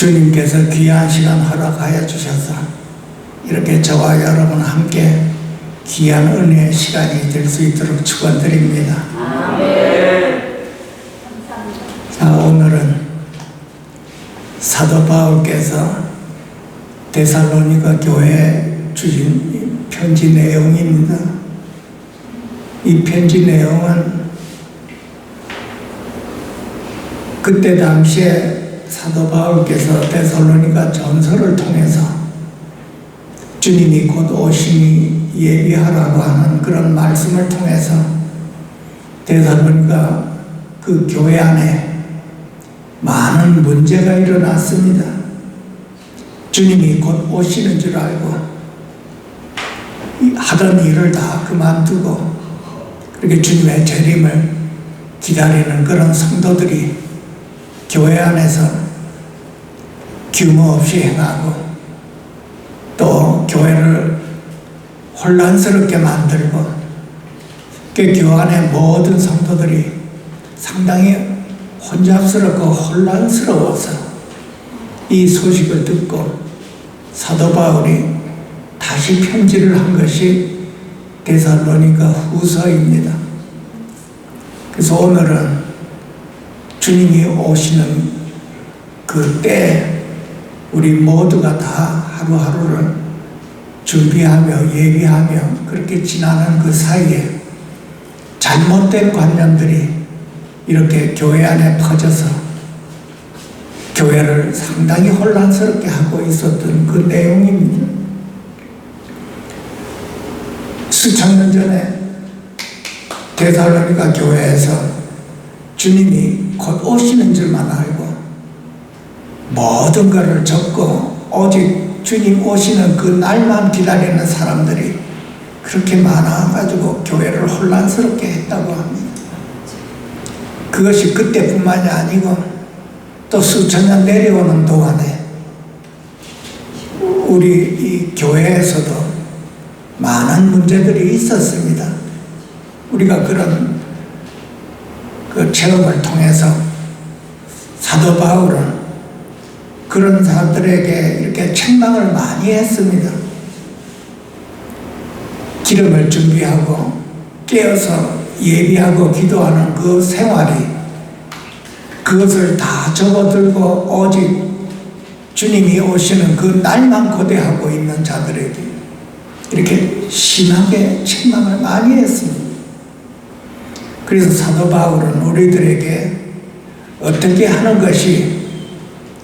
주님께서 귀한 시간 허락하여 주셔서 이렇게 저와 여러분 함께 귀한 은혜의 시간이 될 수 있도록 축원드립니다. 자, 오늘은 사도 바울께서 데살로니가 교회에 주신 편지 내용입니다. 이 편지 내용은 그때 당시에 사도 바울께서 데살로니가 전서를 통해서 주님이 곧 오시니 예비하라고 하는 그런 말씀을 통해서 데살로니가 그 교회 안에 많은 문제가 일어났습니다. 주님이 곧 오시는 줄 알고 하던 일을 다 그만두고 그렇게 주님의 재림을 기다리는 그런 성도들이 교회 안에서 규모 없이 행하고 또 교회를 혼란스럽게 만들고 그 교회 안의 모든 성도들이 상당히 혼잡스럽고 혼란스러워서 이 소식을 듣고 사도 바울이 다시 편지를 한 것이 데살로니가 후서입니다. 그래서 오늘은 주님이 오시는 그 때에 우리 모두가 다 하루하루를 준비하며 예비하며 그렇게 지나는 그 사이에 잘못된 관념들이 이렇게 교회 안에 퍼져서 교회를 상당히 혼란스럽게 하고 있었던 그 내용입니다. 수천 년 전에 데살로니가 교회에서 주님이 곧 오시는 줄만 알고 모든 것을 적고 오직 주님 오시는 그 날만 기다리는 사람들이 그렇게 많아가지고 교회를 혼란스럽게 했다고 합니다. 그것이 그때뿐만이 아니고 또 수천 년 내려오는 동안에 우리 이 교회에서도 많은 문제들이 있었습니다. 우리가 그런 그 체험을 통해서 사도 바울은 그런 사람들에게 이렇게 책망을 많이 했습니다. 기름을 준비하고 깨어서 예비하고 기도하는 그 생활이 그것을 다 접어들고 오직 주님이 오시는 그 날만 고대하고 있는 자들에게 이렇게 심하게 책망을 많이 했습니다. 그래서 사도 바울은 우리들에게 어떻게 하는 것이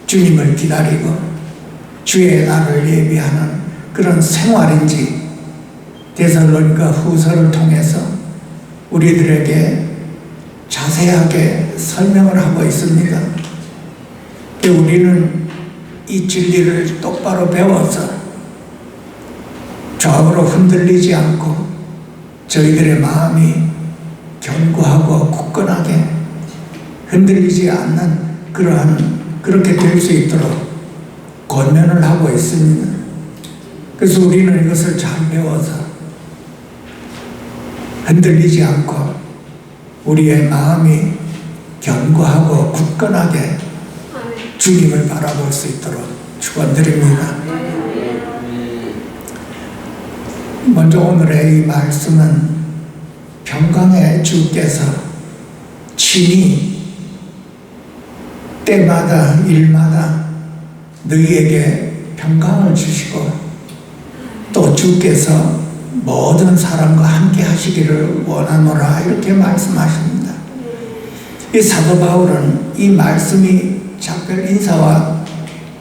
주님을 기다리고 주의 날을 예비하는 그런 생활인지 데살로니가 후서를 통해서 우리들에게 자세하게 설명을 하고 있습니다. 우리는 이 진리를 똑바로 배워서 좌우로 흔들리지 않고 저희들의 마음이 견고하고 굳건하게 흔들리지 않는 그렇게 될 수 있도록 권면을 하고 있습니다. 그래서 우리는 이것을 잘 배워서 흔들리지 않고 우리의 마음이 견고하고 굳건하게 주님을 바라볼 수 있도록 축원드립니다. 먼저 오늘의 이 말씀은 평강의 주께서 친히 때마다 일마다 너희에게 평강을 주시고 또 주께서 모든 사람과 함께 하시기를 원하노라 이렇게 말씀하십니다. 이 사도 바울은 이 말씀이 작별 인사와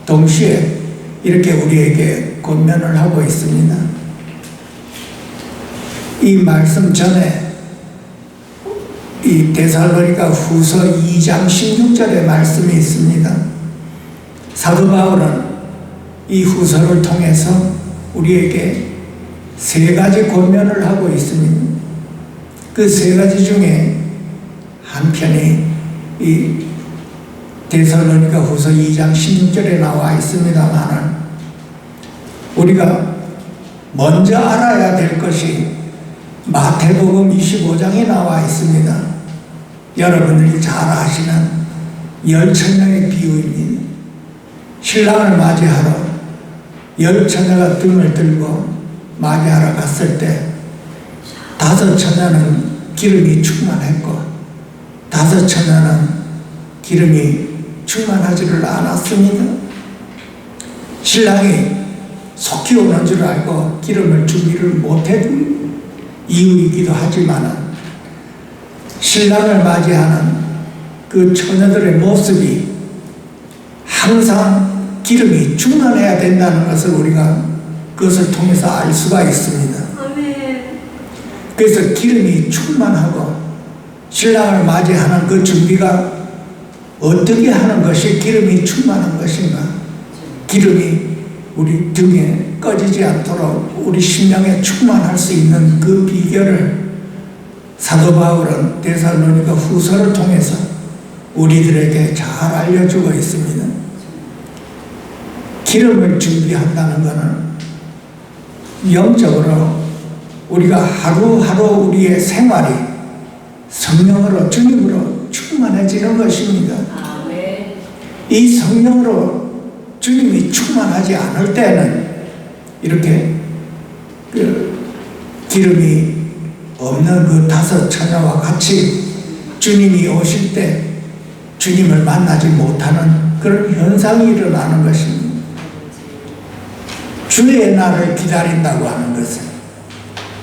동시에 이렇게 우리에게 권면을 하고 있습니다. 이 말씀 전에 이 데살로니가 후서 2장 16절의 말씀이 있습니다. 사도 바울은 이 후서를 통해서 우리에게 세 가지 권면을 하고 있습니다. 그 세 가지 중에 한 편이 이 데살로니가 후서 2장 16절에 나와 있습니다만은 우리가 먼저 알아야 될 것이 마태복음 25장에 나와 있습니다. 여러분들이 잘 아시는 열처녀의 비유입니다. 신랑을 맞이하러 10처녀가 등을 들고 맞이하러 갔을 때 5처녀는 기름이 충만했고 5처녀는 기름이 충만하지를 않았습니다. 신랑이 속히 오는 줄 알고 기름을 준비를 못한 이유이기도 하지만 신랑을 맞이하는 그 처녀들의 모습이 항상 기름이 충만해야 된다는 것을 우리가 그것을 통해서 알 수가 있습니다. 그래서 기름이 충만하고 신랑을 맞이하는 그 준비가 어떻게 하는 것이 기름이 충만한 것인가? 기름이 우리 등에 꺼지지 않도록 우리 심령에 충만할 수 있는 그 비결을 사도 바울은 데살로니가 후서를 통해서 우리들에게 잘 알려주고 있습니다. 기름을 준비한다는 것은 영적으로 우리가 하루하루 우리의 생활이 성령으로 주님으로 충만해지는 것입니다. 이 성령으로 주님이 충만하지 않을 때는 이렇게 기름이 없는 그 5처녀와 같이 주님이 오실 때 주님을 만나지 못하는 그런 현상이 일어나는 것입니다. 주의 날을 기다린다고 하는 것은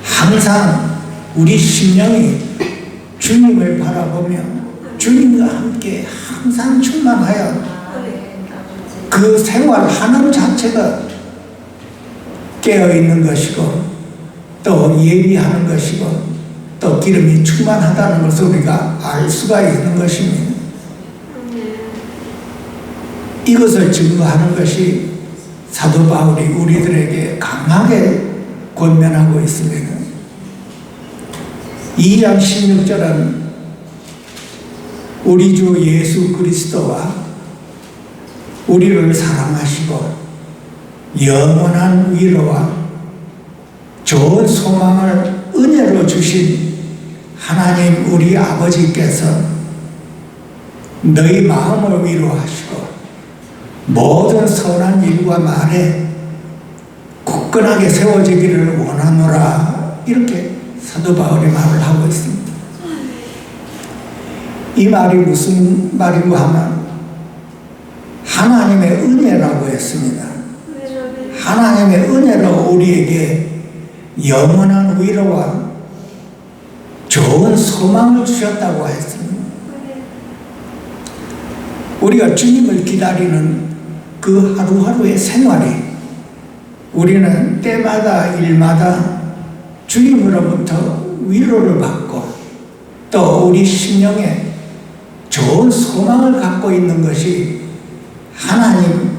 항상 우리 심령이 주님을 바라보며 주님과 함께 항상 충만하여 그 생활하는 자체가 깨어있는 것이고 또 예비하는 것이고 또 기름이 충만하다는 것을 우리가 알 수가 있는 것입니다. 이것을 증거하는 것이 사도 바울이 우리들에게 강하게 권면하고 있습니다. 2장 16절은 우리 주 예수 그리스도와 우리를 사랑하시고 영원한 위로와 좋은 소망을 은혜로 주신 하나님 우리 아버지께서 너희 마음을 위로하시고 모든 선한 일과 말에 굳건하게 세워지기를 원하노라, 이렇게 사도 바울이 말을 하고 있습니다. 이 말이 무슨 말인가 하면 하나님의 은혜라고 했습니다. 하나님의 은혜로 우리에게 영원한 위로와 좋은 소망을 주셨다고 했습니다. 우리가 주님을 기다리는 그 하루하루의 생활이 우리는 때마다 일마다 주님으로부터 위로를 받고 또 우리 심령에 좋은 소망을 갖고 있는 것이 하나님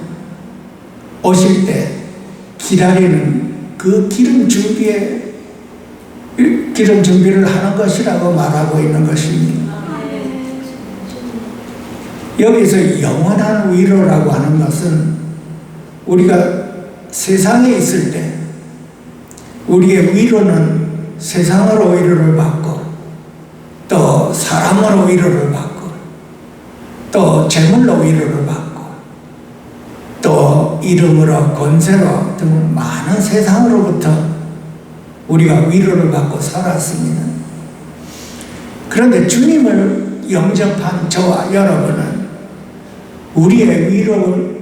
오실 때 기다리는 그 기름 준비를 하는 것이라고 말하고 있는 것입니다. 여기서 영원한 위로라고 하는 것은 우리가 세상에 있을 때 우리의 위로는 세상으로 위로를 받고 또 사람으로 위로를 받고 또 재물로 위로를 받고 또 이름으로 권세로 등 많은 세상으로부터 우리가 위로를 받고 살았습니다. 그런데 주님을 영접한 저와 여러분은 우리의 위로는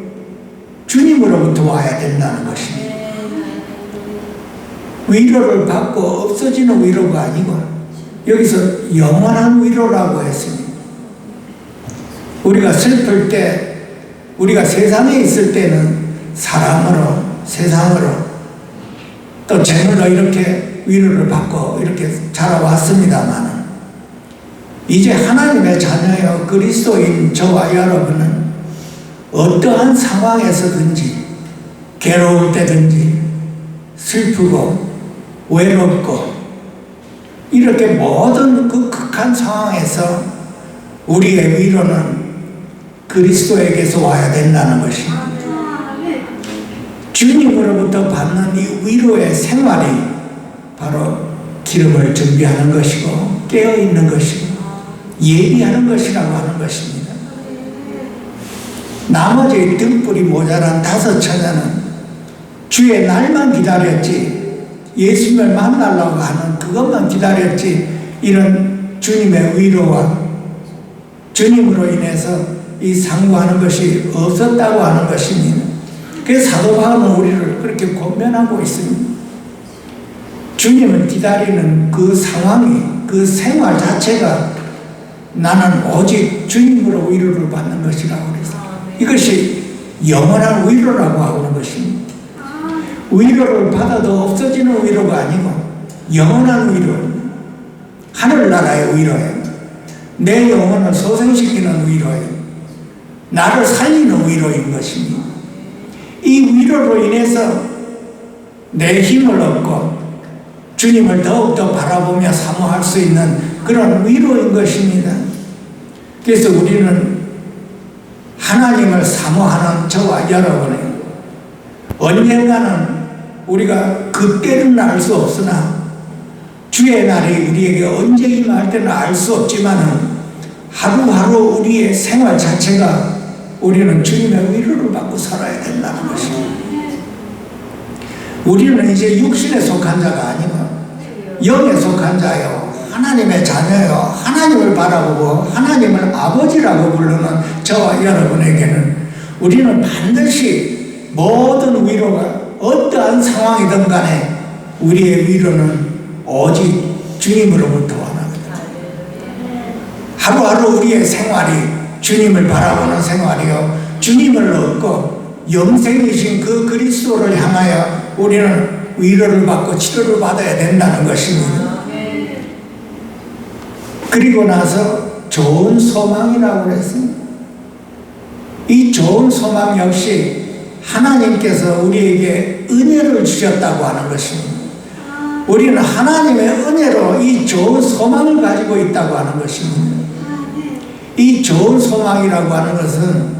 주님으로부터 와야 된다는 것입니다. 위로를 받고 없어지는 위로가 아니고 여기서 영원한 위로라고 했습니다. 우리가 슬플 때, 우리가 세상에 있을 때는 사람으로, 세상으로 또 재물로 이렇게 위로를 받고 이렇게 자라왔습니다만 이제 하나님의 자녀여 그리스도인 저와 여러분은 어떠한 상황에서든지 괴로울 때든지 슬프고 외롭고 이렇게 모든 그 극한 상황에서 우리의 위로는 그리스도에게서 와야 된다는 것입니다. 주님으로부터 받는 이 위로의 생활이 바로 기름을 준비하는 것이고 깨어있는 것이고 예비하는 것이라고 하는 것입니다. 나머지 등불이 모자란 5 처녀는 주의 날만 기다렸지, 예수님을 만나려고 하는 그것만 기다렸지, 이런 주님의 위로와 주님으로 인해서 이 상고하는 것이 없었다고 하는 것입니다. 그래서 사도 바울은 우리를 그렇게 권면하고 있습니다. 주님을 기다리는 그 상황이, 그 생활 자체가 나는 오직 주님으로 위로를 받는 것이라고 그래서 이것이 영원한 위로라고 하는 것입니다. 위로를 받아도 없어지는 위로가 아니고 영원한 위로, 하늘나라의 위로예요. 내 영혼을 소생시키는 위로예요. 나를 살리는 위로인 것입니다. 이 위로로 인해서 내 힘을 얻고 주님을 더욱더 바라보며 사모할 수 있는 그런 위로인 것입니다. 그래서 우리는 하나님을 사모하는 저와 여러분이 언젠가는 우리가 그때는 알 수 없으나 주의 날이 우리에게 언제 임할 때는 알 수 없지만 하루하루 우리의 생활 자체가 우리는 주님의 위로를 받고 살아야 된다는 것입니다. 우리는 이제 육신에 속한 자가 아니고 영에 속한 자요, 하나님의 자녀요, 하나님을 바라보고 하나님을 아버지라고 부르는 저와 여러분에게는 우리는 반드시 모든 위로가 어떠한 상황이든 간에 우리의 위로는 오직 주님으로부터 원합니다. 하루하루 우리의 생활이 주님을 바라보는 생활이요, 주님을 얻고 영생이신 그 그리스도를 향하여 우리는 위로를 받고 치료를 받아야 된다는 것입니다. 그리고 나서 좋은 소망이라고 그랬습니다. 이 좋은 소망 역시 하나님께서 우리에게 은혜를 주셨다고 하는 것입니다. 우리는 하나님의 은혜로 이 좋은 소망을 가지고 있다고 하는 것입니다. 이 좋은 소망이라고 하는 것은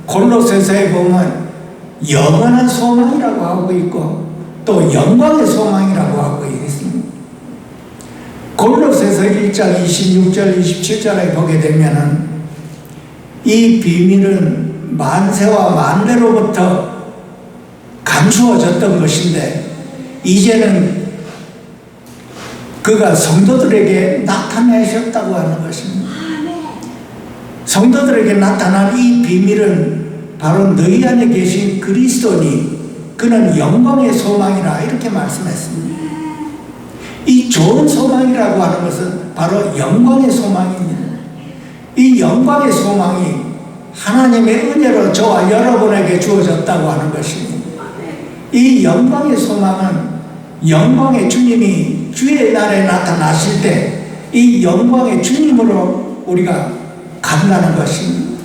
골로새서에 보면 영원한 소망이라고 하고 있고 또 영광의 소망이라고 하고 있습니다. 골로새서 1장 26절 27절에 보게 되면은 이 비밀은 만세와 만대로부터 감추어졌던 것인데 이제는 그가 성도들에게 나타내셨다고 하는 것입니다. 성도들에게 나타난 이 비밀은 바로 너희 안에 계신 그리스도니 그는 영광의 소망이라 이렇게 말씀했습니다. 이 좋은 소망이라고 하는 것은 바로 영광의 소망입니다. 이 영광의 소망이 하나님의 은혜로 저와 여러분에게 주어졌다고 하는 것입니다. 이 영광의 소망은 영광의 주님이 주의 날에 나타나실 때 이 영광의 주님으로 우리가 간다는 것입니다.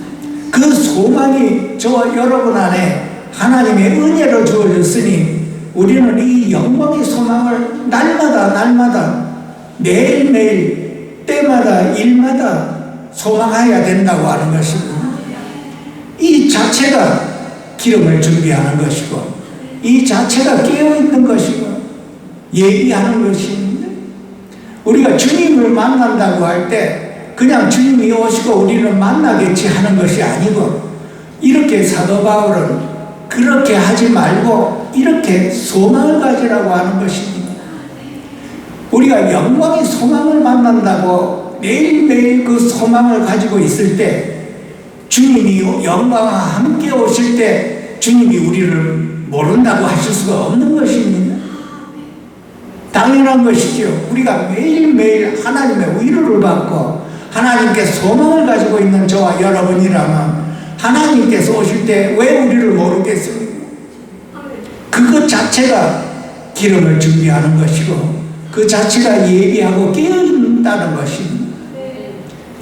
그 소망이 저와 여러분 안에 하나님의 은혜로 주어졌으니 우리는 이 영광의 소망을 날마다 매일매일 때마다 일마다 소망해야 된다고 하는 것입니다. 이 자체가 기름을 준비하는 것이고 이 자체가 깨어있는 것이고 예비하는 것입니다. 우리가 주님을 만난다고 할 때 그냥 주님이 오시고 우리는 만나겠지 하는 것이 아니고 이렇게 사도 바울은 그렇게 하지 말고 이렇게 소망을 가지라고 하는 것입니다. 우리가 영광의 소망을 만난다고 매일매일 그 소망을 가지고 있을 때 주님이 영광과 함께 오실 때 주님이 우리를 모른다고 하실 수가 없는 것입니다. 당연한 것이죠. 우리가 매일매일 하나님의 위로를 받고 하나님께 소망을 가지고 있는 저와 여러분이라면 하나님께서 오실 때 왜 우리를 모르겠습니까? 그것 자체가 기름을 준비하는 것이고 그 자체가 예비하고 깨어있다는 것입니다.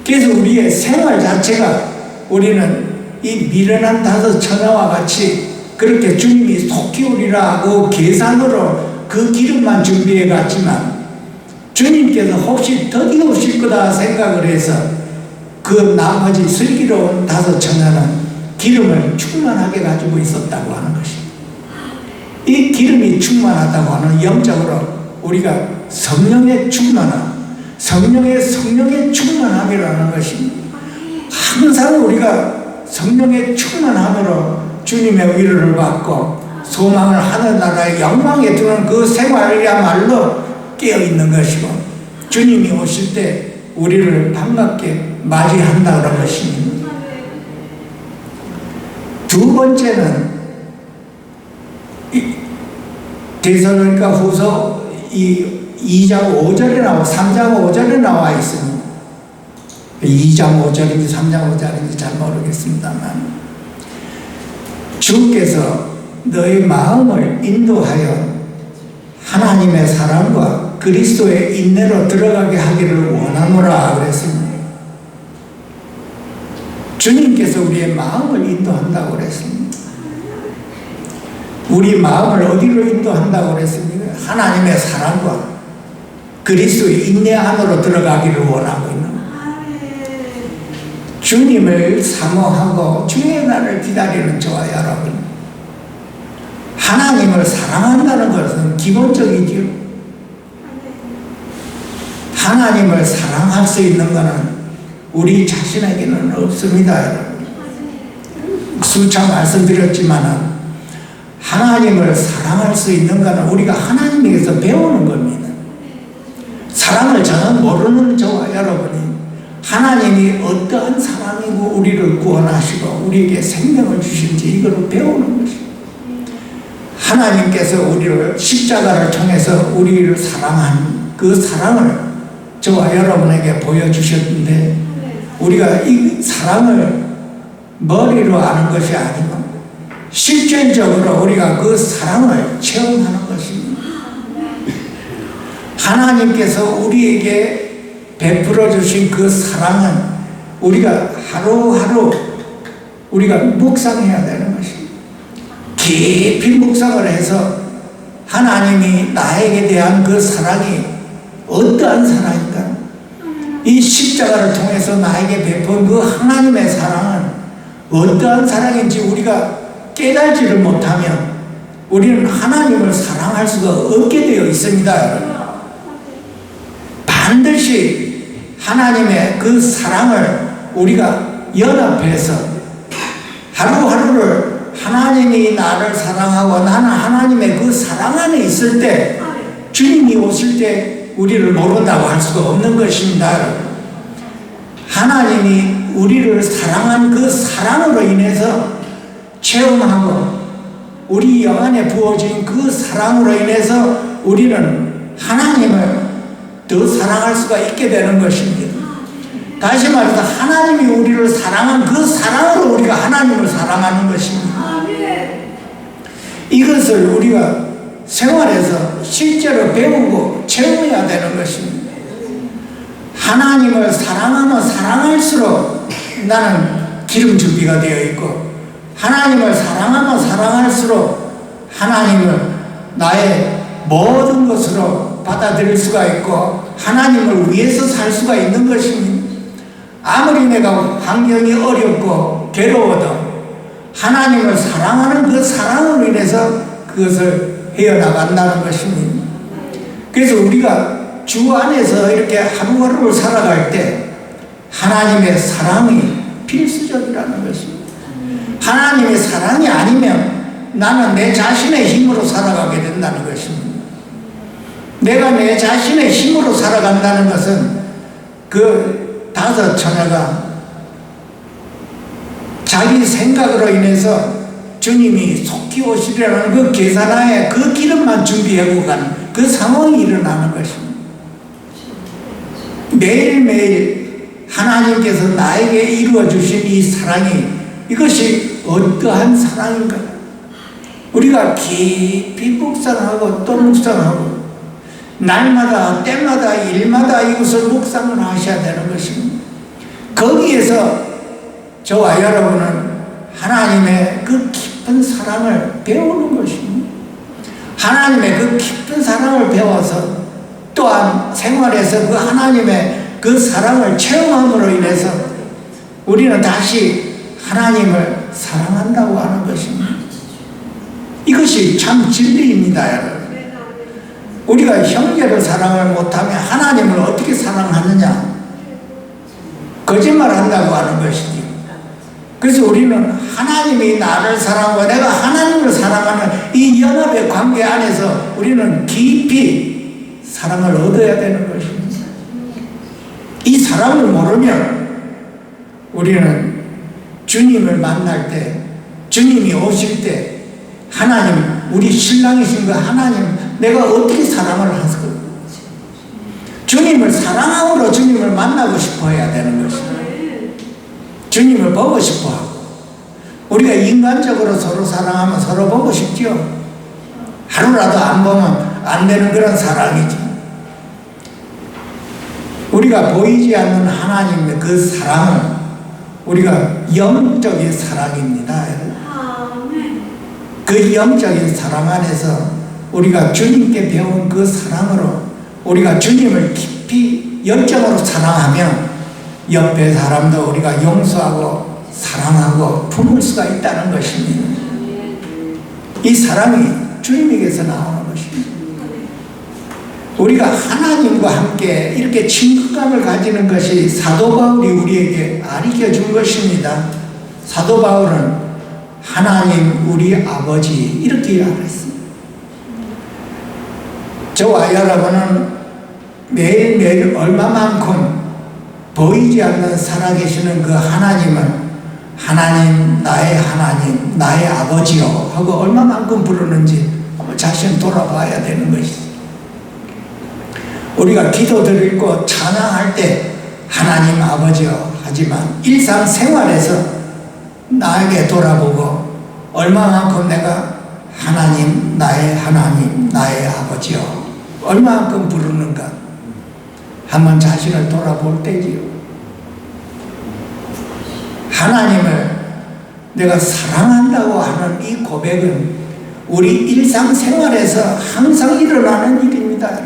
그래서 우리의 생활 자체가 우리는 이 미련한 5 처녀와 같이 그렇게 주님이 속히 오리라 하고 계산으로 그 기름만 준비해 갔지만 주님께서 혹시 더디 오실 거다 생각을 해서 그 나머지 슬기로운 5 처녀는 기름을 충만하게 가지고 있었다고 하는 것입니다. 이 기름이 충만하다고 하는 영적으로 우리가 성령의 충만함, 성령의 충만함이라는 것입니다. 항상 우리가 성령의 충만함으로 주님의 위로를 받고 소망을 하늘나라의 영광에 두는 그 생활이야말로 깨어있는 것이고, 주님이 오실 때 우리를 반갑게 맞이한다는 것입니다. 두 번째는 데살로니가 후서 2장 5절에 나와 3장 5절에 나와 있습니다. 2장 5절인지 3장 5절인지 잘 모르겠습니다만, 주께서 너의 마음을 인도하여 하나님의 사랑과 그리스도의 인내로 들어가게 하기를 원하노라 그랬습니다. 주님께서 우리의 마음을 인도한다고 그랬습니다. 우리 마음을 어디로 인도한다고 그랬습니까? 하나님의 사랑과 그리스도의 인내 안으로 들어가기를 원하고 있는 거예요. 주님을 사모하고 주의 날을 기다리는 저와 여러분, 하나님을 사랑한다는 것은 기본적이지요. 하나님을 사랑할 수 있는 것은 우리 자신에게는 없습니다, 여러분. 수차 말씀드렸지만 하나님을 사랑할 수 있는 것은 우리가 하나님에게서 배우는 겁니다. 사랑을 전혀 모르는 저와 여러분이 하나님이 어떠한 사랑이고 우리를 구원하시고 우리에게 생명을 주신지 이걸 배우는 것입니다. 하나님께서 우리를 십자가를 통해서 우리를 사랑한 그 사랑을 저와 여러분에게 보여주셨는데, 우리가 이 사랑을 머리로 아는 것이 아니고 실질적으로 우리가 그 사랑을 체험하는 것입니다. 하나님께서 우리에게 베풀어 주신 그 사랑은 우리가 하루하루 우리가 묵상해야 되는 것입니다. 깊이 묵상을 해서 하나님이 나에게 대한 그 사랑이 어떠한 사랑인가, 이 십자가를 통해서 나에게 베푼 그 하나님의 사랑은 어떠한 사랑인지 우리가 깨달지를 못하면 우리는 하나님을 사랑할 수가 없게 되어 있습니다. 반드시 하나님의 그 사랑을 우리가 연합해서 하루하루를 하나님이 나를 사랑하고 나는 하나님의 그 사랑 안에 있을 때 주님이 오실 때 우리를 모른다고 할 수가 없는 것입니다. 하나님이 우리를 사랑한 그 사랑으로 인해서 체험하고 우리 영 안에 부어진 그 사랑으로 인해서 우리는 하나님을 더 사랑할 수가 있게 되는 것입니다. 다시 말해서 하나님이 우리를 사랑한 그 사랑으로 우리가 하나님을 사랑하는 것입니다. 이것을 우리가 생활에서 실제로 배우고 체험해야 되는 것입니다. 하나님을 사랑하면 사랑할수록 나는 기름 준비가 되어 있고, 하나님을 사랑하면 사랑할수록 하나님을 나의 모든 것으로 받아들일 수가 있고 하나님을 위해서 살 수가 있는 것입니다. 아무리 내가 환경이 어렵고 괴로워도 하나님을 사랑하는 그 사랑으로 인해서 그것을 헤어나간다는 것입니다. 그래서 우리가 주 안에서 이렇게 하루하루를 살아갈 때 하나님의 사랑이 필수적이라는 것입니다. 하나님의 사랑이 아니면 나는 내 자신의 힘으로 살아가게 된다는 것입니다. 내가 내 자신의 힘으로 살아간다는 것은 그 다섯 처녀가 자기 생각으로 인해서 주님이 속히 오시리라는 그 계산하에 그 기름만 준비하고 간 그 상황이 일어나는 것입니다. 매일매일 하나님께서 나에게 이루어 주신 이 사랑이, 이것이 어떠한 사랑인가? 우리가 깊이 묵상하고 또 묵상하고 날마다 때마다 일마다 이것을 묵상을 하셔야 되는 것입니다. 거기에서 저와 여러분은 하나님의 그 깊은 사랑을 배우는 것입니다. 하나님의 그 깊은 사랑을 배워서 또한 생활에서 그 하나님의 그 사랑을 체험함으로 인해서 우리는 다시 하나님을 사랑한다고 하는 것입니다. 이것이 참 진리입니다, 여러분. 우리가 형제를 사랑을 못하면 하나님을 어떻게 사랑하느냐? 거짓말 한다고 하는 것이지. 그래서 우리는 하나님이 나를 사랑하고 내가 하나님을 사랑하는 이 연합의 관계 안에서 우리는 깊이 사랑을 얻어야 되는 것입니다. 이 사랑을 모르면 우리는 주님을 만날 때, 주님이 오실 때 하나님, 우리 신랑이신 그 하나님, 내가 어떻게 사랑을 할까? 주님을 사랑함으로 주님을 만나고 싶어 해야 되는 것입니다. 주님을 보고 싶어 하고, 우리가 인간적으로 서로 사랑하면 서로 보고 싶죠. 하루라도 안 보면 안 되는 그런 사랑이죠. 우리가 보이지 않는 하나님의 그 사랑은 우리가 영적인 사랑입니다. 그 영적인 사랑 안에서 우리가 주님께 배운 그 사랑으로 우리가 주님을 깊이 열정으로 사랑하면 옆에 사람도 우리가 용서하고 사랑하고 품을 수가 있다는 것입니다. 이 사랑이 주님에게서 나오는 것입니다. 우리가 하나님과 함께 이렇게 친근감을 가지는 것이 사도 바울이 우리에게 가르쳐 준 것입니다. 사도 바울은 하나님 우리 아버지 이렇게 이야기했습니다. 저와 여러분은 매일매일 얼마만큼 보이지 않는 살아계시는 그 하나님을 하나님, 나의 아버지요 하고 얼마만큼 부르는지 자신 돌아봐야 되는 것이죠. 우리가 기도 드리고 찬양할 때 하나님 아버지요 하지만 일상생활에서 나에게 돌아보고 얼마만큼 내가 하나님, 나의 아버지요 얼마만큼 부르는가 한번 자신을 돌아볼 때지요. 하나님을 내가 사랑한다고 하는 이 고백은 우리 일상생활에서 항상 일어나는 일입니다.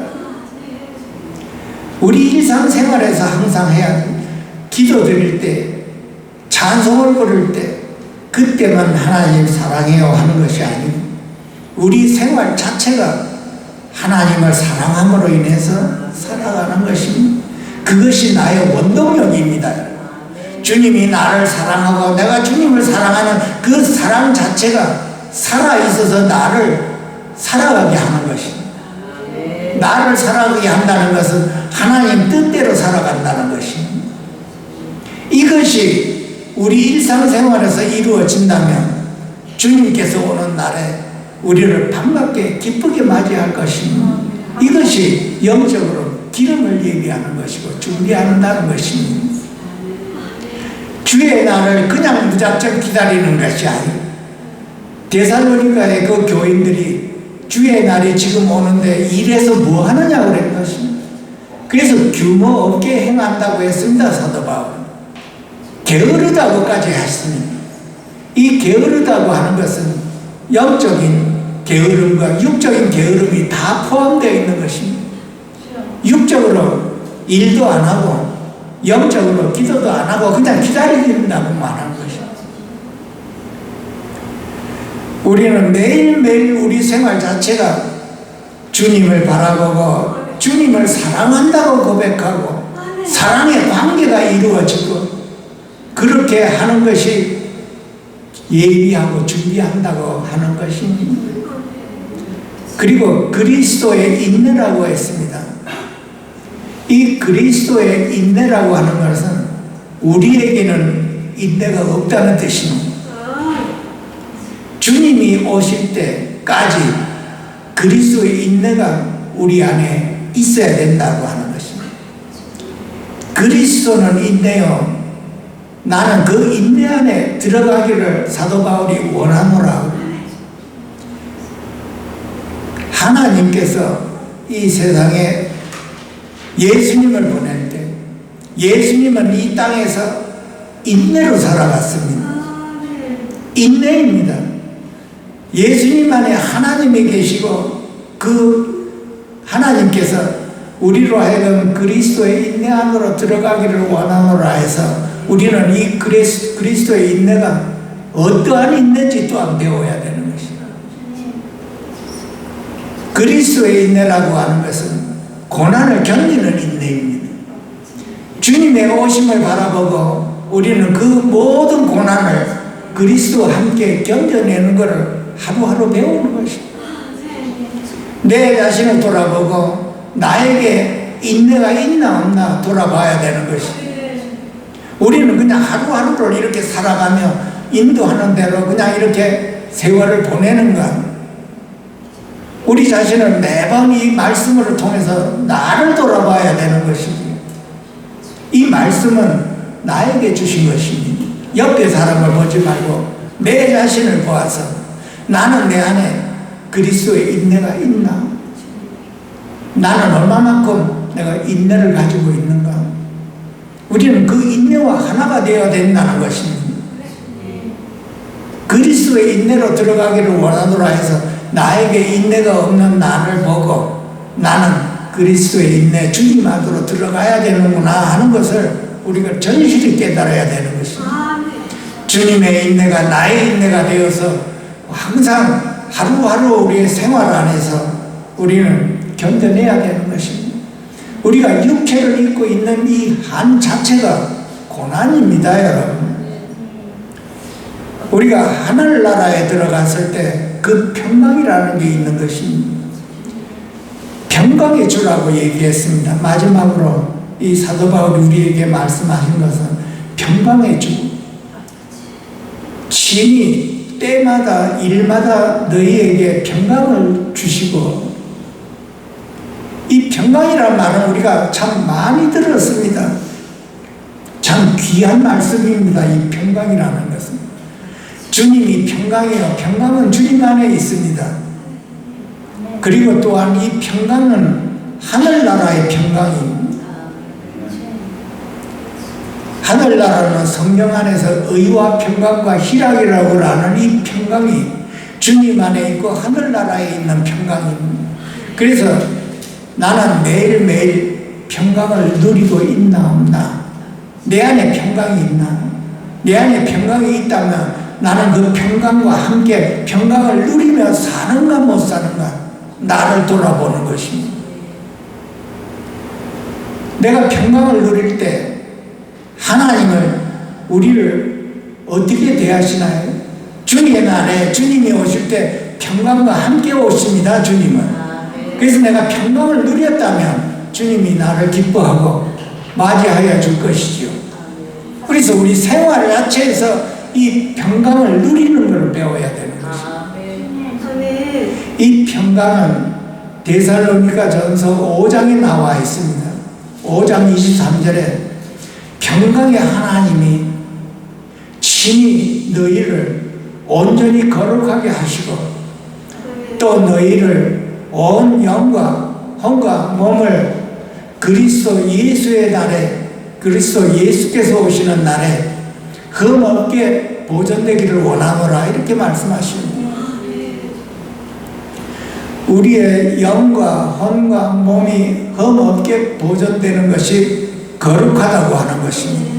우리 일상생활에서 항상 해야 돼. 기도 드릴 때, 찬송을 부를 때 그때만 하나님 사랑해요 하는 것이 아니고 우리 생활 자체가 하나님을 사랑함으로 인해서 살아가는 것입니다. 그것이 나의 원동력입니다. 주님이 나를 사랑하고 내가 주님을 사랑하는 그 사랑 자체가 살아있어서 나를 살아가게 하는 것입니다. 나를 살아가게 한다는 것은 하나님 뜻대로 살아간다는 것입니다. 이것이 우리 일상생활에서 이루어진다면 주님께서 오는 날에 우리를 반갑게 기쁘게 맞이할 것입니다. 이것이 영적으로 기름을 예비하는 것이고 준비한다는 것입니다. 주의 날을 그냥 무작정 기다리는 것이 아니고 데살로니가의 그 교인들이 주의 날이 지금 오는데 이래서 뭐 하느냐고 그랬는 것입니다. 그래서 규모 없게 행한다고 했습니다. 사도 바울 게으르다고까지 했습니다. 이 게으르다고 하는 것은 영적인 게으름과 육적인 게으름이 다 포함되어 있는 것입니다. 육적으로 일도 안 하고 영적으로 기도도 안 하고 그냥 기다린다고 말하는 것입니다. 우리는 매일매일 우리 생활 자체가 주님을 바라보고 주님을 사랑한다고 고백하고 사랑의 관계가 이루어지고 그렇게 하는 것이 예비하고 준비한다고 하는 것입니다. 그리고 그리스도의 인내라고 했습니다. 이 그리스도의 인내라고 하는 것은 우리에게는 인내가 없다는 뜻입니다. 주님이 오실 때까지 그리스도의 인내가 우리 안에 있어야 된다고 하는 것입니다. 그리스도는 인내요. 나는 그 인내 안에 들어가기를 사도 바울이 원하노라. 하나님께서 이 세상에 예수님을 보낼 때 예수님은 이 땅에서 인내로 살아갔습니다. 인내입니다. 예수님 안에 하나님이 계시고 그 하나님께서 우리로 하여금 그리스도의 인내 안으로 들어가기를 원하노라 해서 우리는 이 그리스도의 인내가 어떠한 인내인지 또한 배워야 되는 것입니다. 그리스도의 인내라고 하는 것은 고난을 견디는 인내입니다. 주님의 오심을 바라보고 우리는 그 모든 고난을 그리스도와 함께 견뎌내는 것을 하루하루 배우는 것입니다. 내 자신을 돌아보고 나에게 인내가 있나 없나 돌아봐야 되는 것입니다. 우리는 그냥 하루하루를 이렇게 살아가며 인도하는 대로 그냥 이렇게 세월을 보내는 것. 우리 자신을 매번 이 말씀을 통해서 나를 돌아봐야 되는 것입니다. 이 말씀은 나에게 주신 것입니다. 옆에 사람을 보지 말고 내 자신을 보아서 나는 내 안에 그리스도의 인내가 있나? 나는 얼마만큼 내가 인내를 가지고 있는가? 우리는 그 인내와 하나가 되어야 된다는 것입니다. 그리스도의 인내로 들어가기를 원하노라 해서 나에게 인내가 없는 나를 보고 나는 그리스도의 인내 주님 안으로 들어가야 되는구나 하는 것을 우리가 전실히 깨달아야 되는 것입니다. 주님의 인내가 나의 인내가 되어서 항상 하루하루 우리의 생활 안에서 우리는 견뎌내야 되는 것입니다. 우리가 육체를 입고 있는 이 한 자체가 고난입니다, 여러분. 우리가 하늘나라에 들어갔을 때 그 평강이라는 게 있는 것입니다. 평강의 주라고 얘기했습니다. 마지막으로 이 사도 바울이 우리에게 말씀하신 것은 평강의 주. 신이 때마다 일마다 너희에게 평강을 주시고, 이 평강이라는 말은 우리가 참 많이 들었습니다. 참 귀한 말씀입니다. 이 평강이라는 것은 주님이 평강이요, 평강은 주님 안에 있습니다. 그리고 또한 이 평강은 하늘나라의 평강입니다. 하늘나라는 성경 안에서 의와 평강과 희락이라고 하는 이 평강이 주님 안에 있고 하늘나라에 있는 평강입니다. 그래서 나는 매일매일 평강을 누리고 있나 없나? 내 안에 평강이 있나? 내 안에 평강이 있다면 나는 그 평강과 함께 평강을 누리며 사는가 못 사는가? 나를 돌아보는 것입니다. 내가 평강을 누릴 때 하나님을 우리를 어떻게 대하시나요? 주님의 날에 주님이 오실 때 평강과 함께 오십니다. 주님은. 그래서 내가 평강을 누렸다면 주님이 나를 기뻐하고 맞이하여 줄 것이지요. 그래서 우리 생활 자체에서 이 평강을 누리는 것을 배워야 되는 것입니다. 이 평강은 데살로니가전서 5장에 나와 있습니다. 5장 23절에 평강의 하나님이 친히 너희를 온전히 거룩하게 하시고 또 너희를 온 영과 혼과 몸을 그리스도 예수의 날에, 그리스도 예수께서 오시는 날에 흠없게 보존되기를 원하노라 이렇게 말씀하십니다. 우리의 영과 혼과 몸이 흠없게 보존되는 것이 거룩하다고 하는 것입니다.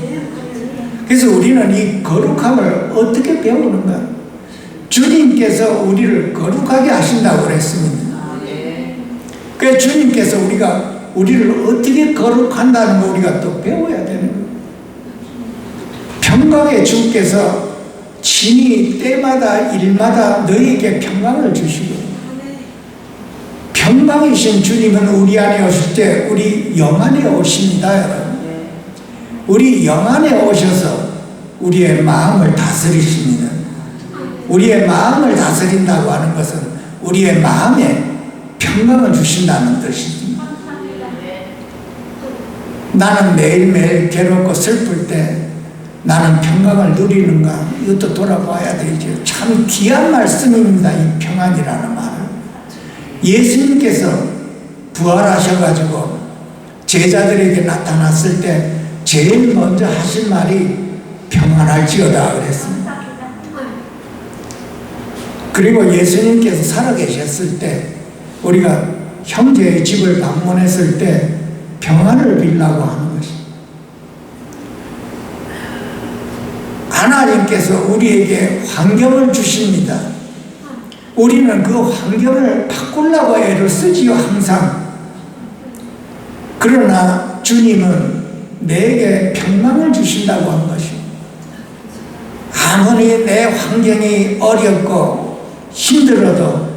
그래서 우리는 이 거룩함을 어떻게 배우는가? 주님께서 우리를 거룩하게 하신다고 그랬습니다. 그래서 주님께서 우리를 어떻게 거룩한다는 거 우리가 또 배워야 되는 거예요. 평강의 주께서 친히 때마다 일마다 너희에게 평강을 주시고, 평강이신 주님은 우리 안에 오실 때 우리 영 안에 오십니다, 여러분. 우리 영 안에 오셔서 우리의 마음을 다스리십니다. 우리의 마음을 다스린다고 하는 것은 우리의 마음에 평강을 주신다는 뜻입니다. 나는 매일매일 괴롭고 슬플 때 나는 평강을 누리는가? 이것도 돌아봐야 되죠. 참 귀한 말씀입니다. 이 평안이라는 말은. 예수님께서 부활하셔가지고 제자들에게 나타났을 때 제일 먼저 하신 말이 평안할지어다 그랬습니다. 그리고 예수님께서 살아계셨을 때 우리가 형제의 집을 방문했을 때 평안을 빌라고 하는 것입니다. 하나님께서 우리에게 환경을 주십니다. 우리는 그 환경을 바꾸려고 애를 쓰지요, 항상. 그러나 주님은 내게 평강을 주신다고 한 것입니다. 아무리 내 환경이 어렵고 힘들어도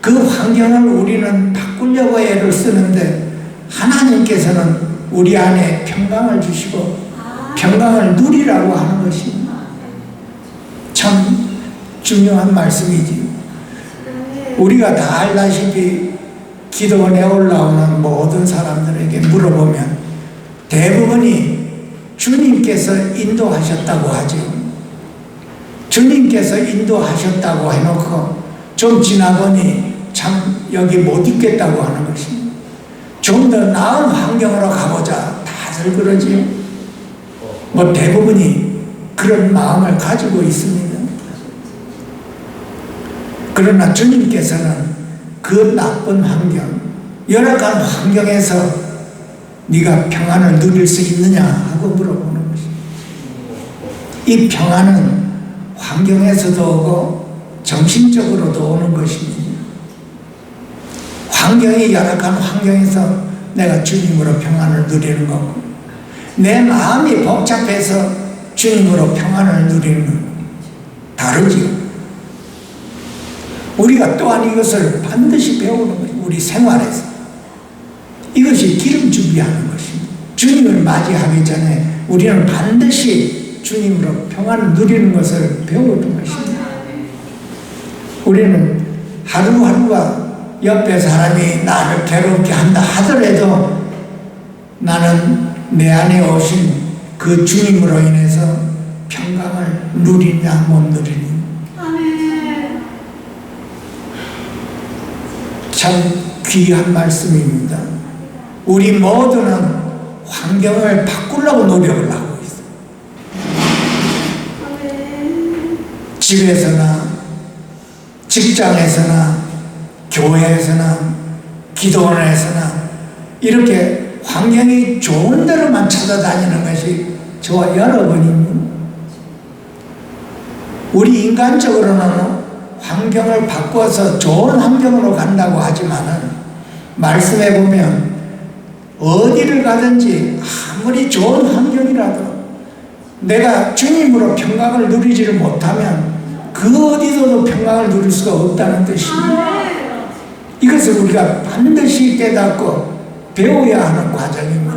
그 환경을 우리는 바꾸려고 애를 쓰는데 하나님께서는 우리 안에 평강을 주시고 평강을 누리라고 하는 것이 참 중요한 말씀이지. 우리가 다 알다시피 기도원에 올라오는 모든 사람들에게 물어보면 대부분이 주님께서 인도하셨다고 하죠. 주님께서 인도하셨다고 해놓고 좀 지나보니 참 여기 못 있겠다고 하는 것입니다. 좀 더 나은 환경으로 가보자 다들 그러지요. 뭐 대부분이 그런 마음을 가지고 있습니다. 그러나 주님께서는 그 나쁜 환경, 열악한 환경에서 네가 평안을 누릴 수 있느냐 하고 물어보는 것입니다. 이 평안은 환경에서도 오고 정신적으로도 오는 것입니다. 환경이 열악한 환경에서 내가 주님으로 평안을 누리는 거고, 내 마음이 복잡해서 주님으로 평안을 누리는 것 다르지요. 우리가 또한 이것을 반드시 배우는 거예요. 우리 생활에서 이것이 기름 준비하는 것입니다. 주님을 맞이하기 전에 우리는 반드시 주님으로 평안을 누리는 것을 배우는 것입니다. 우리는 하루하루가 옆에 사람이 나를 괴롭게 한다 하더라도 나는 내 안에 오신 그 주님으로 인해서 평강을 누리냐 못 누리냐. 참 귀한 말씀입니다. 우리 모두는 환경을 바꾸려고 노력을 하고 있어요. 집에서나 직장에서나 교회에서나 기도원에서나 이렇게 환경이 좋은 데로만 찾아다니는 것이 저와 여러분입니다. 우리 인간적으로는 환경을 바꿔서 좋은 환경으로 간다고 하지만은 말씀해 보면 어디를 가든지 아무리 좋은 환경이라도 내가 주님으로 평강을 누리지를 못하면 그 어디서도 평강을 누릴 수가 없다는 뜻입니다. 이것을 우리가 반드시 깨닫고 배워야 하는 과정입니다.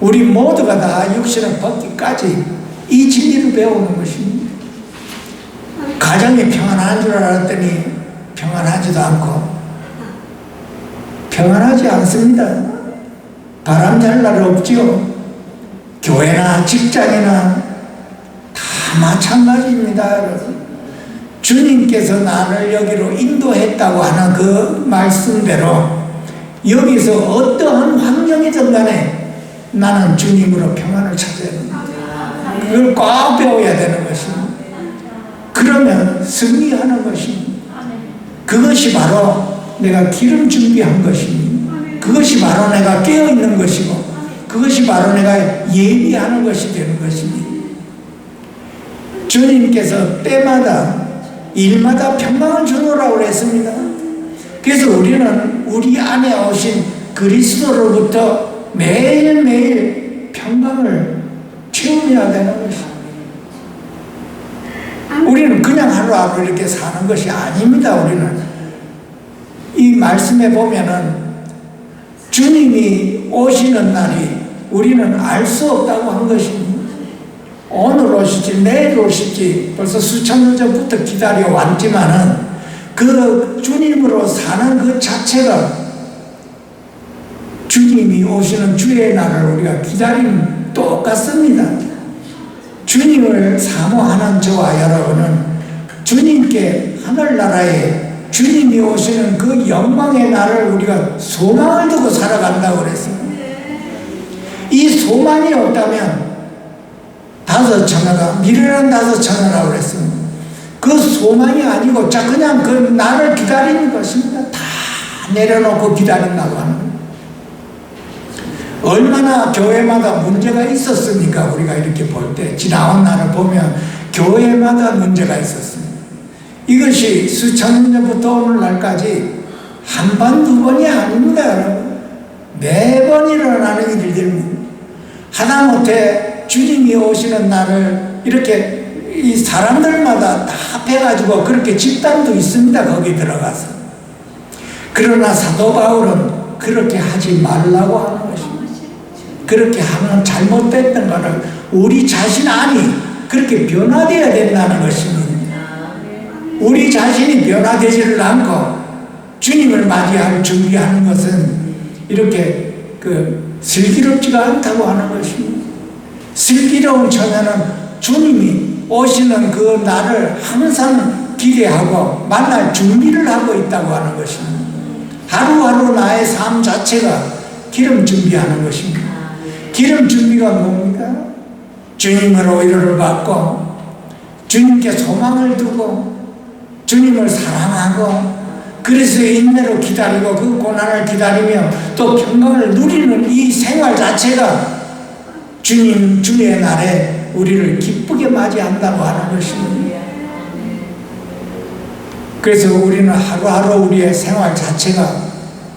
우리 모두가 다 육신을 벗기까지 이 진리를 배우는 것입니다. 가정이 평안한 줄 알았더니 평안하지도 않고 평안하지 않습니다. 바람잘 날 없지요. 교회나 직장이나 다 마찬가지입니다. 여러분. 주님께서 나를 여기로 인도했다고 하는 그 말씀대로 여기서 어떠한 환경이든 간에 나는 주님으로 평안을 찾아야 됩니다. 그걸 꼭 배워야 되는 것입니다. 그러면 승리하는 것입니다. 그것이 바로 내가 기름 준비한 것입니다. 그것이 바로 내가 깨어있는 것이고 그것이 바로 내가 예비하는 것이 되는 것입니다. 주님께서 때마다 일마다 평강을 주노라고 했습니다. 그래서 우리는 우리 안에 오신 그리스도로부터 매일매일 평강을 체험해야 되는 것입니다. 우리는 그냥 하루하루 이렇게 사는 것이 아닙니다. 우리는 이 말씀에 보면은 주님이 오시는 날이 우리는 알 수 없다고 한 것입니다. 오늘 오실지 내일 오실지 벌써 수천 년 전부터 기다려 왔지만은 그 주님으로 사는 그 자체가 주님이 오시는 주의 날을 우리가 기다리는 똑같습니다. 주님을 사모하는 저와 여러분은 주님께 하늘나라에 주님이 오시는 그 영광의 날을 우리가 소망을 두고 살아간다고 그랬습니다. 이 소망이 없다면 다섯 천하가 미련한 다섯 천하라고 그랬습니다. 그 소망이 아니고 그냥 그 날을 기다리는 것입니다. 다 내려놓고 기다린다고 하는 거예요. 얼마나 교회마다 문제가 있었습니까? 우리가 이렇게 볼 때 지나온 날을 보면 교회마다 문제가 있었습니다. 이것이 수천 년 전부터 오늘날까지 한 번, 두 번이 아닙니다, 여러분. 매번 일어나는 일들입니다. 하다못해 주님이 오시는 날을 이렇게 이 사람들마다 다 배가지고 그렇게 집단도 있습니다. 거기 들어가서. 그러나 사도 바울은 그렇게 하지 말라고 하는 것입니다. 그렇게 하면 잘못됐던 거는 우리 자신 안이 그렇게 변화되어야 된다는 것입니다. 우리 자신이 변화되지를 않고 주님을 맞이할 준비하는 것은 이렇게 슬기롭지가 않다고 하는 것입니다. 슬기로운 처녀는 주님이 오시는 그 날을 항상 기대하고 만날 준비를 하고 있다고 하는 것입니다. 하루하루 나의 삶 자체가 기름 준비하는 것입니다. 기름 준비가 뭡니까? 주님으로 위로를 받고 주님께 소망을 두고 주님을 사랑하고 그리스도의 인내로 기다리고 그 고난을 기다리며 또 평강을 누리는 이 생활 자체가 주님 주의 날에 우리를 기쁘게 맞이한다고 하는 것입니다. 그래서 우리는 하루하루 우리의 생활 자체가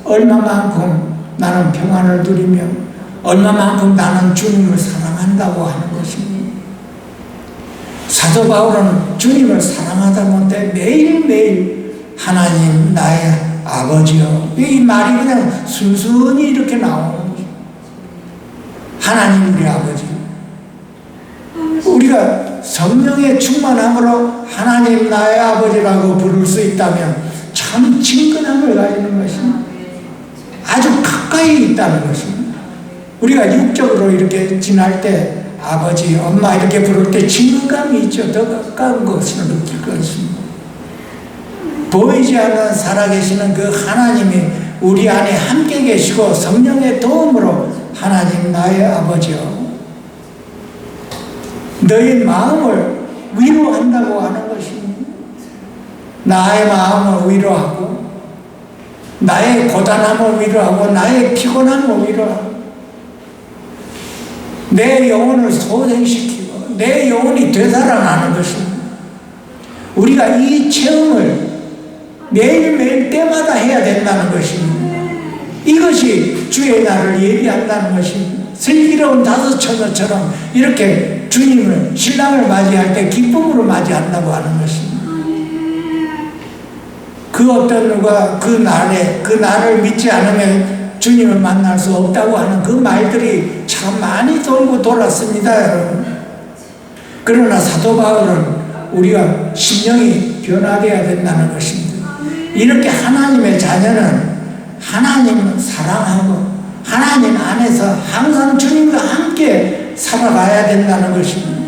얼마만큼 나는 평안을 누리며 얼마만큼 나는 주님을 사랑한다고 하는 것입니다. 사도 바울은 주님을 사랑하다 못해 매일매일 하나님 나의 아버지요, 이 말이 그냥 순순히 이렇게 나오는 거죠. 하나님 우리 아버지. 우리가 성령의 충만함으로 하나님 나의 아버지라고 부를 수 있다면 참 친근함을 가지는 것입니다. 아주 가까이 있다는 것입니다. 우리가 육적으로 이렇게 지날 때 아버지, 엄마 이렇게 부를 때 친근감이 있죠. 더 가까운 것을 느낄 것입니다. 보이지 않는 살아계시는 그 하나님이 우리 안에 함께 계시고 성령의 도움으로 하나님 나의 아버지요, 너의 마음을 위로한다고 하는 것입니다. 나의 마음을 위로하고 나의 고단함을 위로하고 나의 피곤함을 위로하고 내 영혼을 소생시키고 내 영혼이 되살아나는 것입니다. 우리가 이 체험을 매일매일 때마다 해야 된다는 것입니다. 이것이 주의 날을 예비한다는 것입니다. 슬기로운 다섯 처녀처럼 이렇게 주님을, 신랑을 맞이할 때 기쁨으로 맞이한다고 하는 것입니다. 그 어떤 누가 그 날을 믿지 않으면 주님을 만날 수 없다고 하는 그 말들이 참 많이 돌고 돌았습니다, 여러분. 그러나 사도 바울은 우리가 심령이 변화되어야 된다는 것입니다. 이렇게 하나님의 자녀는 하나님을 사랑하고 하나님 안에서 항상 주님과 함께 살아가야 된다는 것입니다.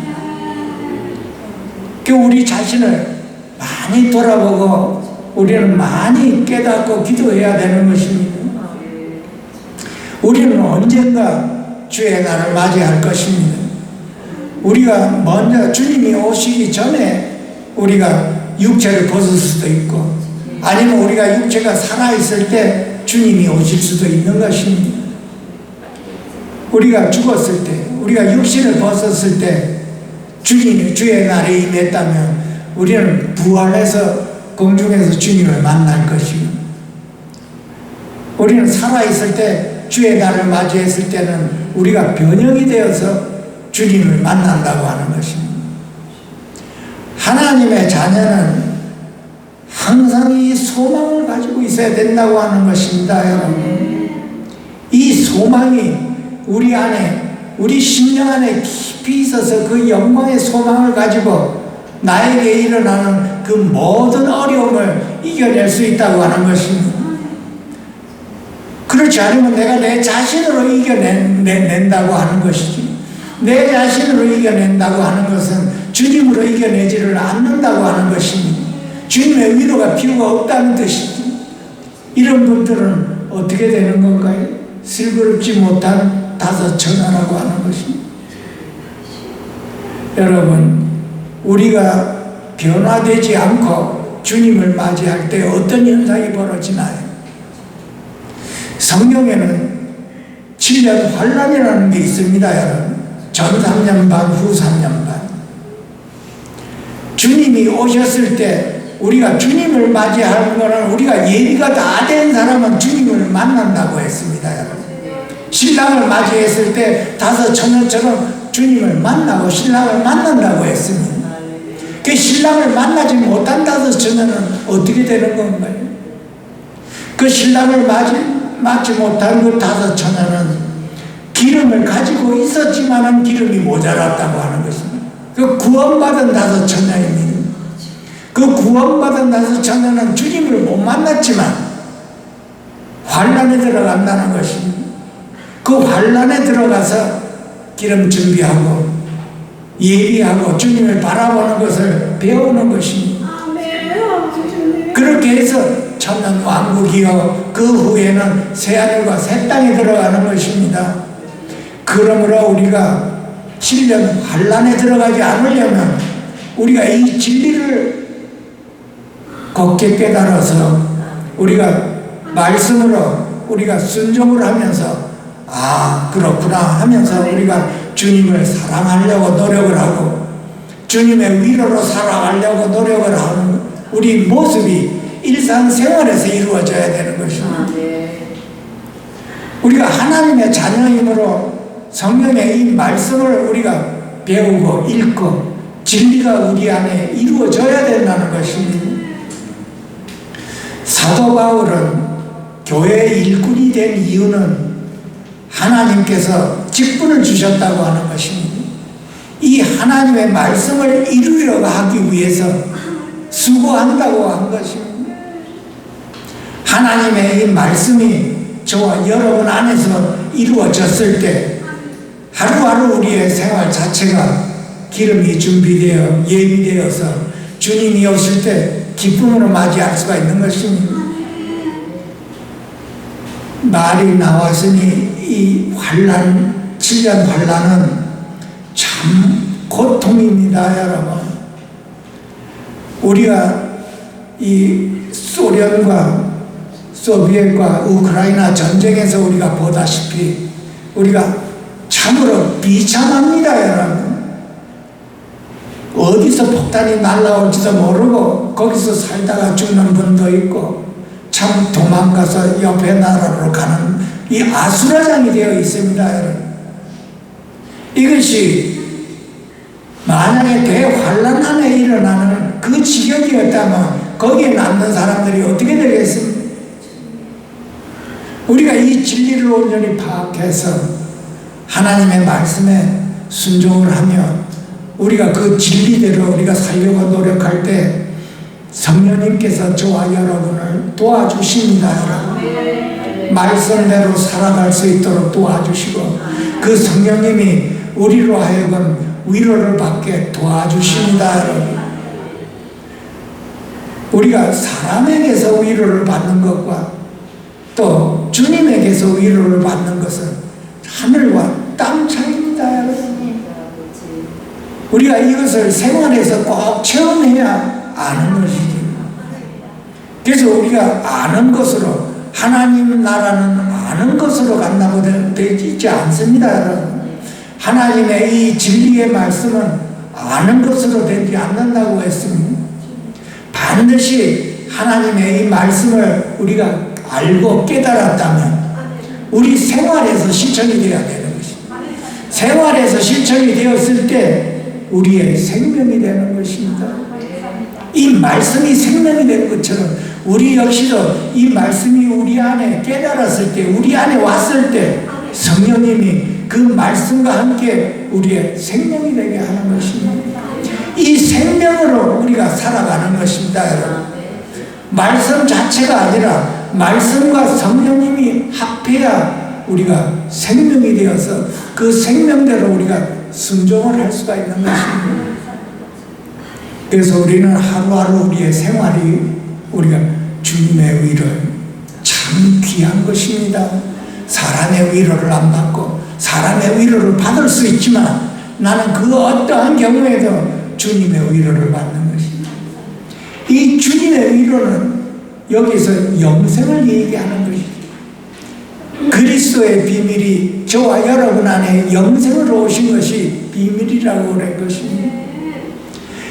그 우리 자신을 많이 돌아보고 우리는 많이 깨닫고 기도해야 되는 것입니다. 우리는 언젠가 주의 날을 맞이할 것입니다. 우리가 먼저 주님이 오시기 전에 우리가 육체를 벗을 수도 있고 아니면 우리가 육체가 살아있을 때 주님이 오실 수도 있는 것입니다. 우리가 죽었을 때, 우리가 육신을 벗었을 때 주님이 주의 날에 임했다면 우리는 부활해서 공중에서 주님을 만날 것이고, 우리는 살아있을 때 주의 날을 맞이했을 때는 우리가 변형이 되어서 주님을 만난다고 하는 것입니다. 하나님의 자녀는 항상 이 소망을 가지고 있어야 된다고 하는 것입니다, 여러분. 이 소망이 우리 안에, 우리 심령 안에 깊이 있어서 그 영광의 소망을 가지고 나에게 일어나는 그 모든 어려움을 이겨낼 수 있다고 하는 것입니다. 그렇지 않으면 내가 내 자신으로 이겨낸다고 하는 것이지, 내 자신으로 이겨낸다고 하는 것은 주님으로 이겨내지를 않는다고 하는 것입니다. 주님의 위로가 필요가 없다는 뜻이지. 이런 분들은 어떻게 되는 건가요? 슬그럽지 못한 다섯 처녀라고 하는 것입니다. 여러분, 우리가 변화되지 않고 주님을 맞이할 때 어떤 현상이 벌어지나요? 성경에는 7년 환란이라는 게 있습니다, 여러분. 전 3년 반, 후 3년 반. 주님이 오셨을 때 우리가 주님을 맞이하는 것은 우리가 예비가 다 된 사람은 주님을 만난다고 했습니다, 여러분. 신랑을 맞이했을 때 다섯 처녀처럼 주님을 만나고 신랑을 만난다고 했습니다. 그 신랑을 만나지 못한다고 전에는 어떻게 되는 건가요? 그 신랑을 맞지 못한 그 다섯 처녀는 기름을 가지고 있었지만은 기름이 모자랐다고 하는 것입니다. 그 구원받은 다섯 처녀입니다. 그 구원받은 다섯 처녀는 주님을 못 만났지만 환란에 들어간다는 것입니다. 그 환란에 들어가서 기름 준비하고 예비하고 주님을 바라보는 것을 배우는 것입니다. 그렇게 해서 천년 왕국이요 그 후에는 새하늘과 새 땅에 들어가는 것입니다. 그러므로 우리가 신령 환란에 들어가지 않으려면 우리가 이 진리를 곱게 깨달아서 우리가 말씀으로 우리가 순종을 하면서 아 그렇구나 하면서 우리가 주님을 사랑하려고 노력을 하고 주님의 위로로 살아가려고 노력을 하는 우리 모습이 일상생활에서 이루어져야 되는 것입니다. 우리가 하나님의 자녀이므로 성경의 이 말씀을 우리가 배우고 읽고 진리가 우리 안에 이루어져야 된다는 것입니다. 사도 바울은 교회의 일꾼이 된 이유는 하나님께서 직분을 주셨다고 하는 것입니다. 이 하나님의 말씀을 이루려고 하기 위해서 수고한다고 한 것입니다. 하나님의 이 말씀이 저와 여러분 안에서 이루어졌을 때 하루하루 우리의 생활 자체가 기름이 준비되어 예비되어서 주님이 오실 때 기쁨으로 맞이할 수가 있는 것입니다. 말이 나왔으니 이 환란, 7년 환란은 참 고통입니다, 여러분. 우리가 이 소련과 소비에트과 우크라이나 전쟁에서 우리가 보다시피 우리가 참으로 비참합니다, 여러분. 어디서 폭탄이 날라올지도 모르고 거기서 살다가 죽는 분도 있고 참 도망가서 옆에 나라로 가는 이 아수라장이 되어 있습니다, 여러분. 이것이 만약에 대환란 안에 일어나는 그 지경이었다면 거기에 남는 사람들이 어떻게 되겠습니까? 우리가 이 진리를 온전히 파악해서 하나님의 말씀에 순종을 하며 우리가 그 진리대로 우리가 살려고 노력할 때 성령님께서 저와 여러분을 도와주십니다, 여러분. 말씀대로 살아갈 수 있도록 도와주시고 그 성령님이 우리로 하여금 위로를 받게 도와주십니다, 여러분. 우리가 사람에게서 위로를 받는 것과 또 주님에게서 위로를 받는 것은 하늘과 땅 차이입니다, 여러분. 우리가 이것을 생활에서 꼭 체험해야 아는 것이지. 그래서 우리가 아는 것으로 하나님 나라는 아는 것으로 간다고 되지 않습니다, 여러분. 하나님의 이 진리의 말씀은 아는 것으로 되지 않는다고 했습니다. 반드시 하나님의 이 말씀을 우리가 알고 깨달았다면 우리 생활에서 실천이 되어야 되는 것입니다. 생활에서 실천이 되었을 때 우리의 생명이 되는 것입니다. 이 말씀이 생명이 되는 것처럼 우리 역시도 이 말씀이 우리 안에 깨달았을 때 우리 안에 왔을 때 성령님이 그 말씀과 함께 우리의 생명이 되게 하는 것입니다. 이 생명으로 우리가 살아가는 것입니다, 여러분. 말씀 자체가 아니라 말씀과 성령님이 합해야 우리가 생명이 되어서 그 생명대로 우리가 순종을 할 수가 있는 것입니다. 그래서 우리는 하루하루 우리의 생활이 우리가 주님의 위를 참 귀한 것입니다. 사람의 위로를 안 받고 사람의 위로를 받을 수 있지만 나는 그 어떠한 경우에도 주님의 위로를 받는 것입니다. 이 주님의 위로는 여기서 영생을 얘기하는 것입니다. 그리스도의 비밀이 저와 여러분 안에 영생으로 오신 것이 비밀이라고 그럴 것입니다.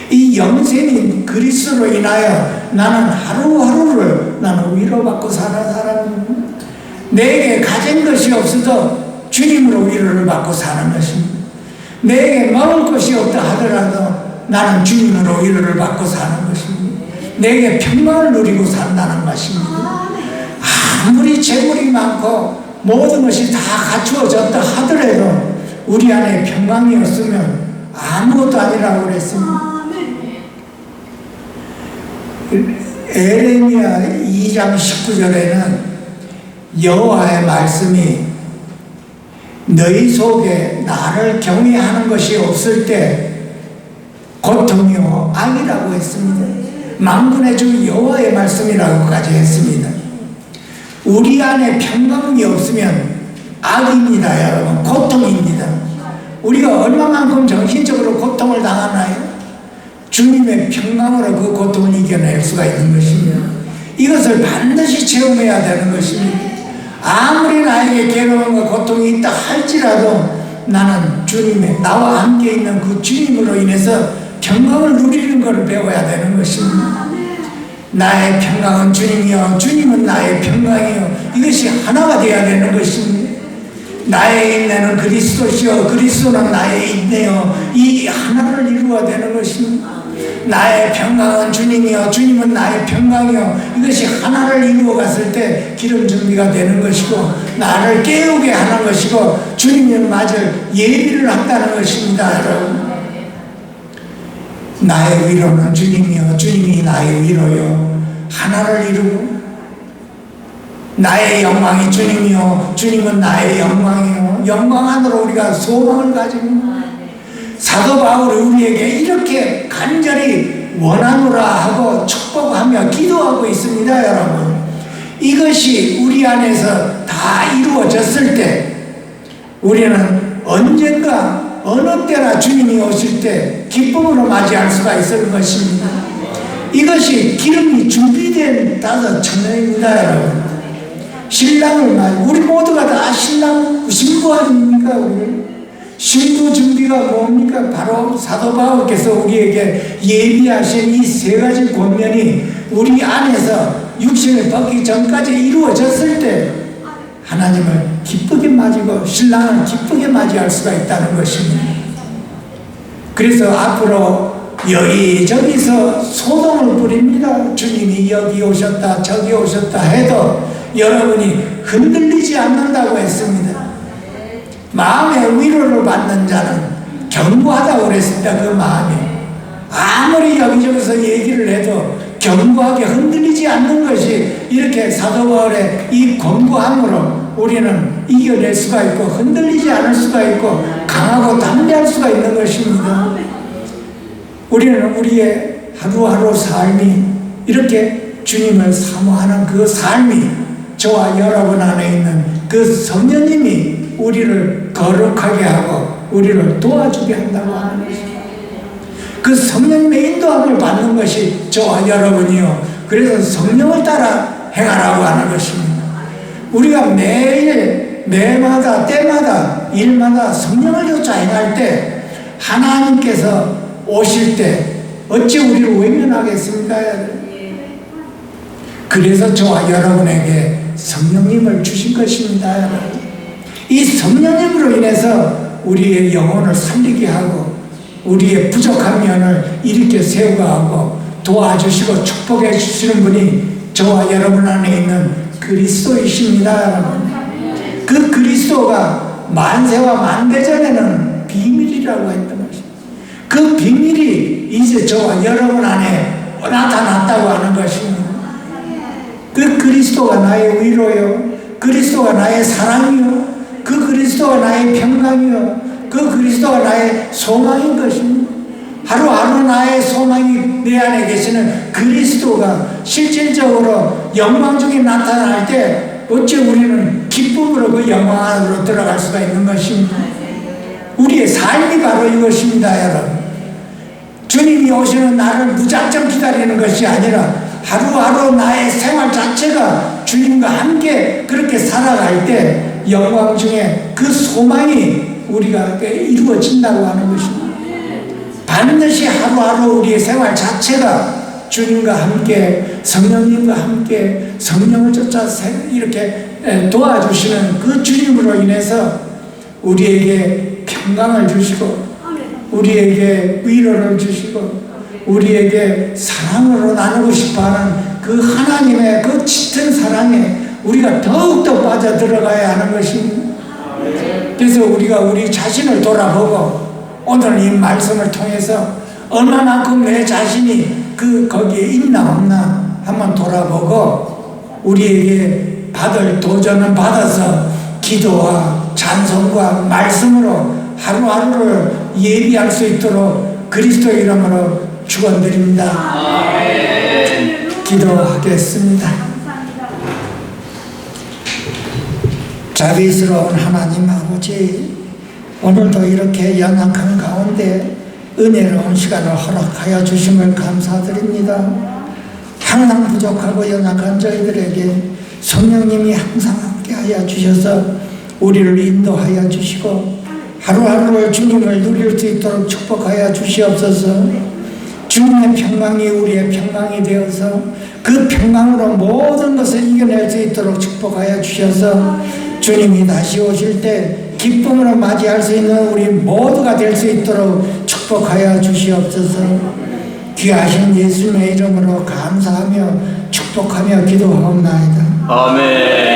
이 영생인 그리스도로 인하여 나는 하루하루를 나는 위로받고 사는 사람입니다. 내게 가진 것이 없어도 주님으로 위로를 받고 사는 것입니다. 내게 먹을 것이 없다 하더라도 나는 주님으로 위로를 받고 사는 것입니다. 내게 평강을 누리고 산다는 것입니다. 아무리 재물이 많고 모든 것이 다 갖추어졌다 하더라도 우리 안에 평강이 없으면 아무것도 아니라고 그랬습니다. 에레미야 2장 19절에는 여호와의 말씀이 너희 속에 나를 경외하는 것이 없을 때 고통이요 악이라고 했습니다. 만군의 주 여호와의 말씀이라고까지 했습니다. 우리 안에 평강이 없으면 악입니다, 여러분. 고통입니다. 우리가 얼마만큼 정신적으로 고통을 당하나요? 주님의 평강으로 그 고통을 이겨낼 수가 있는 것입니다. 이것을 반드시 체험해야 되는 것입니다. 아무리 나에게 괴로움과 고통이 있다 할지라도 나는 주님의 나와 함께 있는 그 주님으로 인해서 평강을 누리는 것을 배워야 되는 것입니다. 나의 평강은 주님이요 주님은 나의 평강이요 이것이 하나가 되어야 되는 것입니다. 나의 인내는 그리스도시요 그리스도는 나의 인내요 이 하나를 이루어야 되는 것입니다. 나의 평강은 주님이요 주님은 나의 평강이요 이것이 하나를 이루어 갔을 때 기름 준비가 되는 것이고 나를 깨우게 하는 것이고 주님을 맞을 예비를 한다는 것입니다. 여러분, 나의 위로는 주님이요 주님이 나의 위로요 하나를 이루고 나의 영광이 주님이요 주님은 나의 영광이요 영광 안으로 우리가 소망을 가지고 사도 바울이 우리에게 이렇게 간절히 원하노라 하고 축복하며 기도하고 있습니다. 여러분, 이것이 우리 안에서 다 이루어졌을 때 우리는 언젠가 어느 때나 주님이 오실 때 기쁨으로 맞이할 수가 있을 것입니다. 이것이 기름이 준비된 다섯 청년입니다. 여러분, 신랑을 맞이 우리 모두가 다 신랑 신부 아닙니까? 우리 신부 준비가 뭡니까? 바로 사도 바울께서 우리에게 예비하신 이 세 가지 권면이 우리 안에서 육신을 벗기 전까지 이루어졌을 때 하나님을 기쁘게 맞이고 신랑을 기쁘게 맞이할 수가 있다는 것입니다. 그래서 앞으로 여기저기서 소동을 부립니다. 주님이 여기 오셨다 저기 오셨다 해도 여러분이 흔들리지 않는다고 했습니다. 마음의 위로를 받는 자는 견고하다고 그랬습니다. 그 마음이 아무리 여기저기서 얘기를 해도 견고하게 흔들리지 않는 것이 이렇게 사도 바울의 이 견고함으로 우리는 이겨낼 수가 있고 흔들리지 않을 수가 있고 강하고 담대할 수가 있는 것입니다. 우리는 우리의 하루하루 삶이 이렇게 주님을 사모하는 그 삶이 저와 여러분 안에 있는 그 성령님이 우리를 거룩하게 하고 우리를 도와주게 한다고 하는 것입니다. 그 성령님의 인도함을 받는 것이 저와 여러분이요 그래서 성령을 따라 행하라고 하는 것입니다. 우리가 매일 매마다 때마다 일마다 성령을 쫓아 행할 때 하나님께서 오실 때 어찌 우리를 외면하겠습니까? 그래서 저와 여러분에게 성령님을 주신 것입니다. 여러분, 이 성령님으로 인해서 우리의 영혼을 살리게 하고 우리의 부족한 면을 일으켜 세우게 하고 도와주시고 축복해 주시는 분이 저와 여러분 안에 있는 그리스도이십니다. 여러분, 그 그리스도가 만세와 만대전에는 비밀이라고 했던 것입니다. 그 비밀이 이제 저와 여러분 안에 나타났다고 하는 것입니다. 그 그리스도가 나의 위로요 그리스도가 나의 사랑이요 그 그리스도가 나의 평강이요 그 그리스도가 나의 소망인 것입니다. 하루하루 나의 소망이 내 안에 계시는 그리스도가 실질적으로 영광 중에 나타날 때 어째 우리는 기쁨으로 그 영광 안으로 들어갈 수가 있는 것입니다. 우리의 삶이 바로 이것입니다. 여러분, 주님이 오시는 날을 무작정 기다리는 것이 아니라 하루하루 나의 생활 자체가 주님과 함께 그렇게 살아갈 때 영광 중에 그 소망이 우리가 이루어진다고 하는 것입니다. 반드시 하루하루 우리의 생활 자체가 주님과 함께 성령님과 함께 성령을 쫓아 이렇게 도와주시는 그 주님으로 인해서 우리에게 평강을 주시고 우리에게 위로를 주시고 우리에게 사랑으로 나누고 싶어하는 그 하나님의 그 짙은 사랑에 우리가 더욱더 빠져들어가야 하는 것입니다. 그래서 우리가 우리 자신을 돌아보고 오늘 이 말씀을 통해서 얼마만큼 내 자신이 거기에 있나 없나 한번 돌아보고 우리에게 받을 도전은 받아서 기도와 찬송과 말씀으로 하루하루를 예비할 수 있도록 그리스도 이름으로 축원드립니다. 기도하겠습니다. 자비스러운 하나님 아버지, 오늘도 이렇게 연약한 가운데 은혜로운 시간을 허락하여 주심을 감사드립니다. 항상 부족하고 연약한 저희들에게 성령님이 항상 함께하여 주셔서 우리를 인도하여 주시고 하루하루를 주님을 누릴 수 있도록 축복하여 주시옵소서. 주님의 평강이 우리의 평강이 되어서 그 평강으로 모든 것을 이겨낼 수 있도록 축복하여 주셔서 주님이 다시 오실 때 기쁨으로 맞이할 수 있는 우리 모두가 될 수 있도록 축복하여 주시옵소서. 귀하신 예수님의 이름으로 감사하며 축복하며 기도하옵나이다. 아멘.